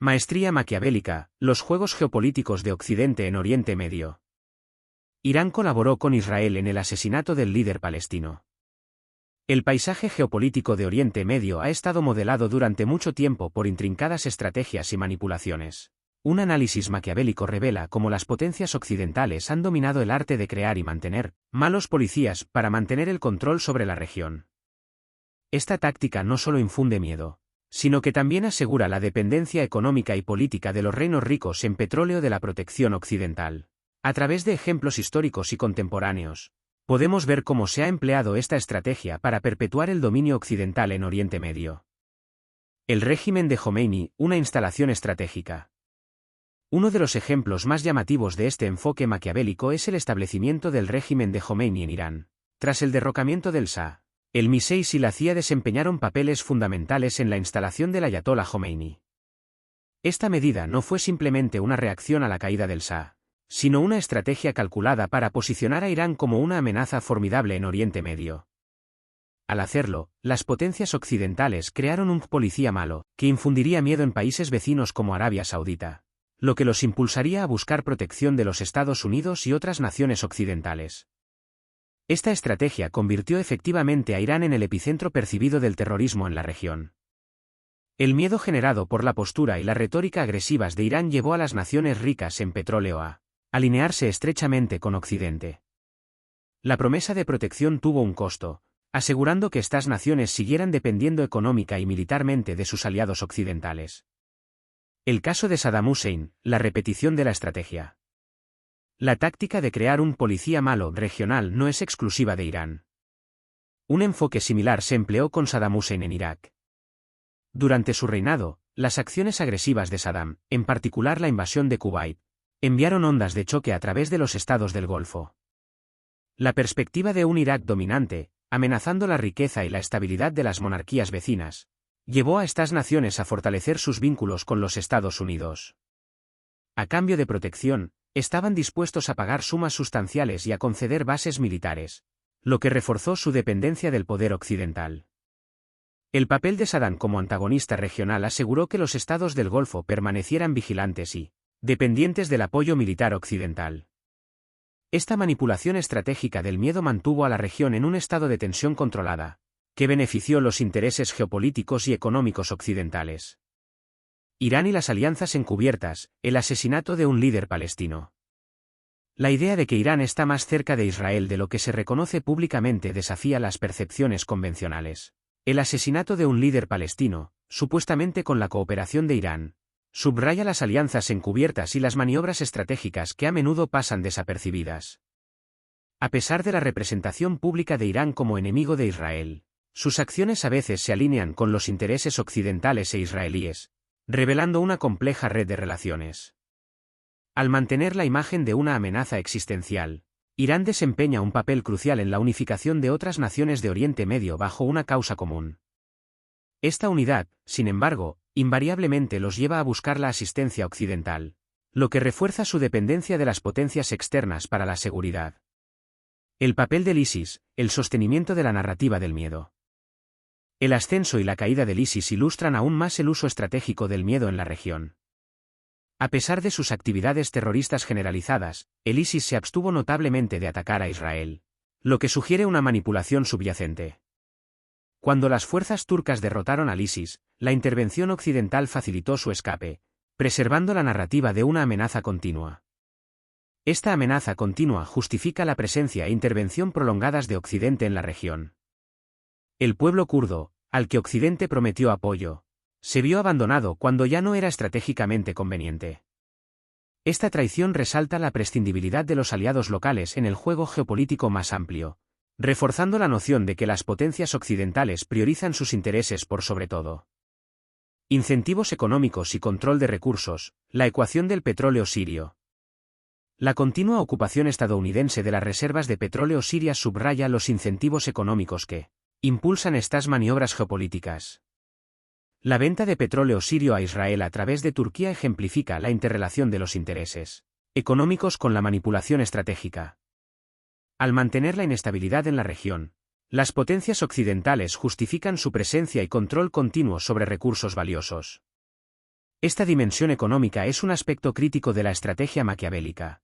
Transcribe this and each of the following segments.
Maestría maquiavélica, los juegos geopolíticos de Occidente en Oriente Medio. Irán colaboró con Israel en el asesinato del líder palestino. El paisaje geopolítico de Oriente Medio ha estado modelado durante mucho tiempo por intrincadas estrategias y manipulaciones. Un análisis maquiavélico revela cómo las potencias occidentales han dominado el arte de crear y mantener malos policías para mantener el control sobre la región. Esta táctica no solo infunde miedo, sino que también asegura la dependencia económica y política de los reinos ricos en petróleo de la protección occidental. A través de ejemplos históricos y contemporáneos, podemos ver cómo se ha empleado esta estrategia para perpetuar el dominio occidental en Oriente Medio. El régimen de Jomeini, una instalación estratégica. Uno de los ejemplos más llamativos de este enfoque maquiavélico es el establecimiento del régimen de Jomeini en Irán. Tras el derrocamiento del Shah, el MI6 y la CIA desempeñaron papeles fundamentales en la instalación del ayatolá Jomeini. Esta medida no fue simplemente una reacción a la caída del Shah, sino una estrategia calculada para posicionar a Irán como una amenaza formidable en Oriente Medio. Al hacerlo, las potencias occidentales crearon un policía malo, que infundiría miedo en países vecinos como Arabia Saudita, lo que los impulsaría a buscar protección de los Estados Unidos y otras naciones occidentales. Esta estrategia convirtió efectivamente a Irán en el epicentro percibido del terrorismo en la región. El miedo generado por la postura y la retórica agresivas de Irán llevó a las naciones ricas en petróleo a alinearse estrechamente con Occidente. La promesa de protección tuvo un costo, asegurando que estas naciones siguieran dependiendo económica y militarmente de sus aliados occidentales. El caso de Saddam Hussein, la repetición de la estrategia. La táctica de crear un policía malo regional no es exclusiva de Irán. Un enfoque similar se empleó con Saddam Hussein en Irak. Durante su reinado, las acciones agresivas de Saddam, en particular la invasión de Kuwait, enviaron ondas de choque a través de los estados del Golfo. La perspectiva de un Irak dominante, amenazando la riqueza y la estabilidad de las monarquías vecinas, llevó a estas naciones a fortalecer sus vínculos con los Estados Unidos. A cambio de protección, estaban dispuestos a pagar sumas sustanciales y a conceder bases militares, lo que reforzó su dependencia del poder occidental. El papel de Saddam como antagonista regional aseguró que los estados del Golfo permanecieran vigilantes y dependientes del apoyo militar occidental. Esta manipulación estratégica del miedo mantuvo a la región en un estado de tensión controlada, que benefició los intereses geopolíticos y económicos occidentales. Irán y las alianzas encubiertas, el asesinato de un líder palestino. La idea de que Irán está más cerca de Israel de lo que se reconoce públicamente desafía las percepciones convencionales. El asesinato de un líder palestino, supuestamente con la cooperación de Irán, subraya las alianzas encubiertas y las maniobras estratégicas que a menudo pasan desapercibidas. A pesar de la representación pública de Irán como enemigo de Israel, sus acciones a veces se alinean con los intereses occidentales e israelíes, revelando una compleja red de relaciones. Al mantener la imagen de una amenaza existencial, Irán desempeña un papel crucial en la unificación de otras naciones de Oriente Medio bajo una causa común. Esta unidad, sin embargo, invariablemente los lleva a buscar la asistencia occidental, lo que refuerza su dependencia de las potencias externas para la seguridad. El papel del ISIS, el sostenimiento de la narrativa del miedo. El ascenso y la caída del ISIS ilustran aún más el uso estratégico del miedo en la región. A pesar de sus actividades terroristas generalizadas, el ISIS se abstuvo notablemente de atacar a Israel, lo que sugiere una manipulación subyacente. Cuando las fuerzas turcas derrotaron al ISIS, la intervención occidental facilitó su escape, preservando la narrativa de una amenaza continua. Esta amenaza continua justifica la presencia e intervención prolongadas de Occidente en la región. El pueblo kurdo, al que Occidente prometió apoyo, se vio abandonado cuando ya no era estratégicamente conveniente. Esta traición resalta la prescindibilidad de los aliados locales en el juego geopolítico más amplio, reforzando la noción de que las potencias occidentales priorizan sus intereses por sobre todo. Incentivos económicos y control de recursos, la ecuación del petróleo sirio. La continua ocupación estadounidense de las reservas de petróleo sirias subraya los incentivos económicos que impulsan estas maniobras geopolíticas. La venta de petróleo sirio a Israel a través de Turquía ejemplifica la interrelación de los intereses económicos con la manipulación estratégica. Al mantener la inestabilidad en la región, las potencias occidentales justifican su presencia y control continuo sobre recursos valiosos. Esta dimensión económica es un aspecto crítico de la estrategia maquiavélica.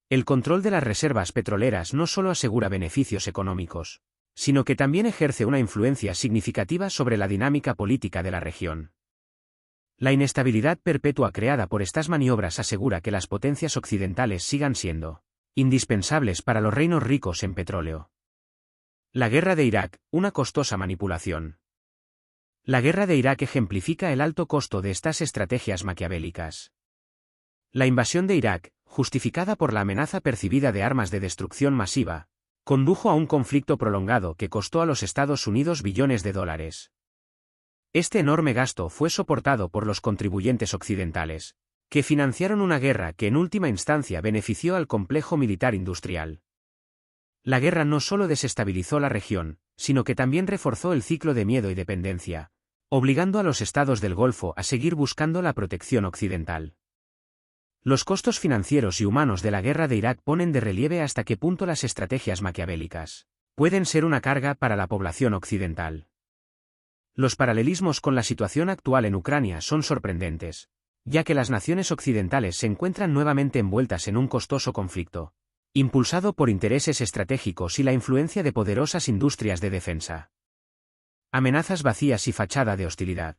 El control de las reservas petroleras no solo asegura beneficios económicos, sino que también ejerce una influencia significativa sobre la dinámica política de la región. La inestabilidad perpetua creada por estas maniobras asegura que las potencias occidentales sigan siendo indispensables para los reinos ricos en petróleo. La guerra de Irak, una costosa manipulación. La guerra de Irak ejemplifica el alto costo de estas estrategias maquiavélicas. La invasión de Irak, justificada por la amenaza percibida de armas de destrucción masiva, condujo a un conflicto prolongado que costó a los Estados Unidos billones de dólares. Este enorme gasto fue soportado por los contribuyentes occidentales, que financiaron una guerra que en última instancia benefició al complejo militar industrial. La guerra no solo desestabilizó la región, sino que también reforzó el ciclo de miedo y dependencia, obligando a los estados del Golfo a seguir buscando la protección occidental. Los costos financieros y humanos de la guerra de Irak ponen de relieve hasta qué punto las estrategias maquiavélicas pueden ser una carga para la población occidental. Los paralelismos con la situación actual en Ucrania son sorprendentes, ya que las naciones occidentales se encuentran nuevamente envueltas en un costoso conflicto, impulsado por intereses estratégicos y la influencia de poderosas industrias de defensa. Amenazas vacías y fachada de hostilidad.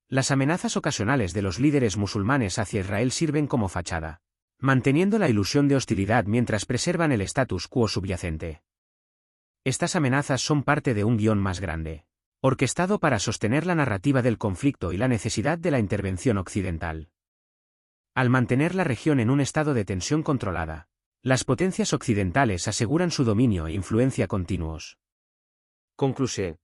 Las amenazas ocasionales de los líderes musulmanes hacia Israel sirven como fachada, manteniendo la ilusión de hostilidad mientras preservan el status quo subyacente. Estas amenazas son parte de un guión más grande, orquestado para sostener la narrativa del conflicto y la necesidad de la intervención occidental. Al mantener la región en un estado de tensión controlada, las potencias occidentales aseguran su dominio e influencia continuos. Conclusión.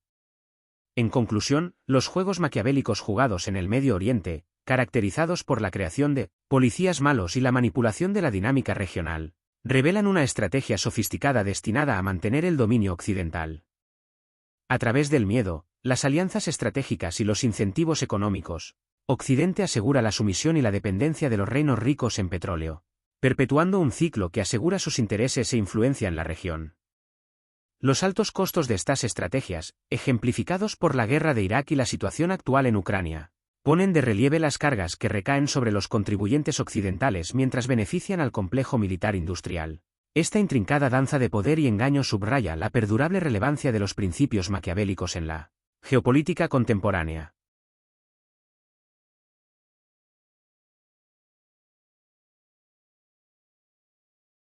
En conclusión, los juegos maquiavélicos jugados en el Medio Oriente, caracterizados por la creación de policías malos y la manipulación de la dinámica regional, revelan una estrategia sofisticada destinada a mantener el dominio occidental. A través del miedo, las alianzas estratégicas y los incentivos económicos, Occidente asegura la sumisión y la dependencia de los reinos ricos en petróleo, perpetuando un ciclo que asegura sus intereses e influencia en la región. Los altos costos de estas estrategias, ejemplificados por la guerra de Irak y la situación actual en Ucrania, ponen de relieve las cargas que recaen sobre los contribuyentes occidentales mientras benefician al complejo militar industrial. Esta intrincada danza de poder y engaño subraya la perdurable relevancia de los principios maquiavélicos en la geopolítica contemporánea.